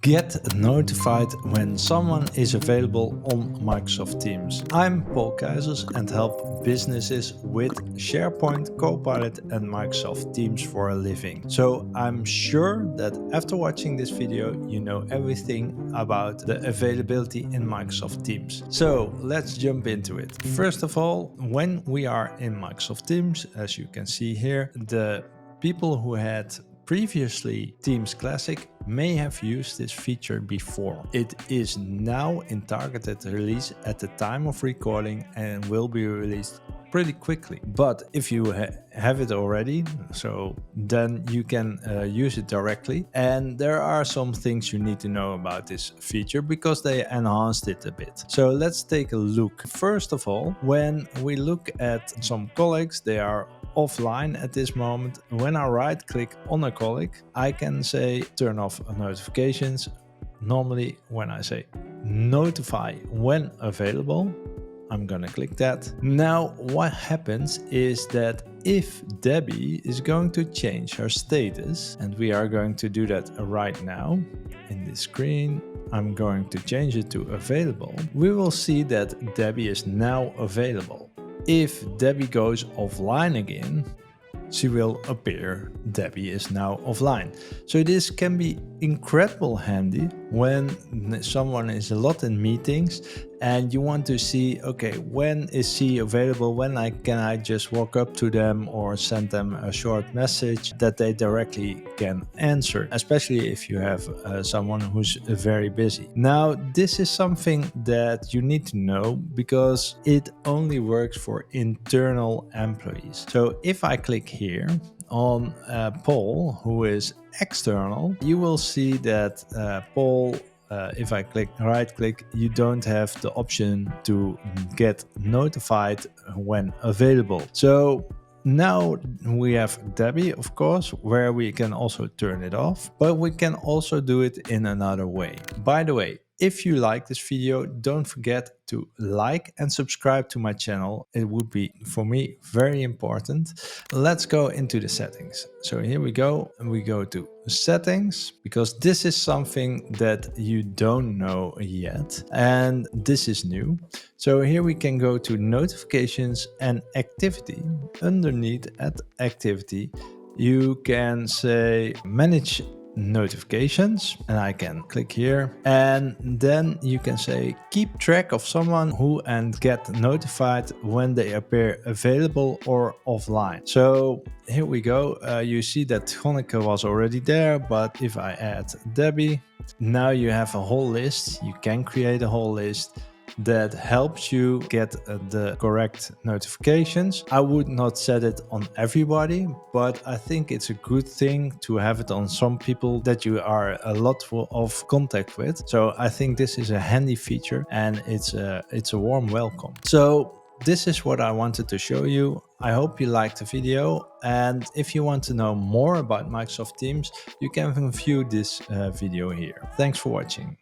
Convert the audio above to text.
Get notified when someone is available on Microsoft Teams. I'm Paul Keizers and help businesses with SharePoint, Copilot and Microsoft Teams for a living. So I'm sure that after watching this video, you know everything about the availability in Microsoft Teams. So let's jump into it. First of all, when we are in Microsoft Teams, as you can see here, the people who had previously Teams Classic may have used this feature before. It is now in targeted release at the time of recording and will be released pretty quickly. But if you have it already, so then you can use it directly. And there are some things you need to know about this feature because they enhanced it a bit. So let's take a look. First of all, when we look at some colleagues, they are offline at this moment. When I right click on a colleague, I can say turn off notifications. Normally when I say notify when available, I'm gonna click that. Now what happens is that if Debbie is going to change her status, and we are going to do that right now in this screen, I'm going to change it to available. We will see that Debbie is now available. If Debbie goes offline again, she will appear Debbie is now offline. So this can be incredibly handy when someone is a lot in meetings and you want to see, okay, when is she available? When can I just walk up to them or send them a short message that they directly can answer, especially if you have someone who's very busy. Now, this is something that you need to know because it only works for internal employees. So if I click here on Paul, who is external, you will see that Paul, if I right click, you don't have the option to get notified when available. So now we have Debbie, of course, where we can also turn it off, but we can also do it in another way. By the way, if you like this video, don't forget to like and subscribe to my channel. It would be, for me, very important. Let's go into the settings. So here we go, and we go to settings, because this is something that you don't know yet, and this is new. So here we can go to notifications and activity. Underneath at activity, you can say manage notifications, and I can click here, and then you can say keep track of someone who and get notified when they appear available or offline. So here we go. You see that Honica was already there, but if I add Debbie, now you have a whole list. You can create a whole list that helps you get the correct notifications. I would not set it on everybody, but I think it's a good thing to have it on some people that you are a lot of contact with. So I think this is a handy feature, and it's a warm welcome. So this is what I wanted to show you. I hope you liked the video, and if you want to know more about Microsoft Teams, you can view this video here. Thanks for watching.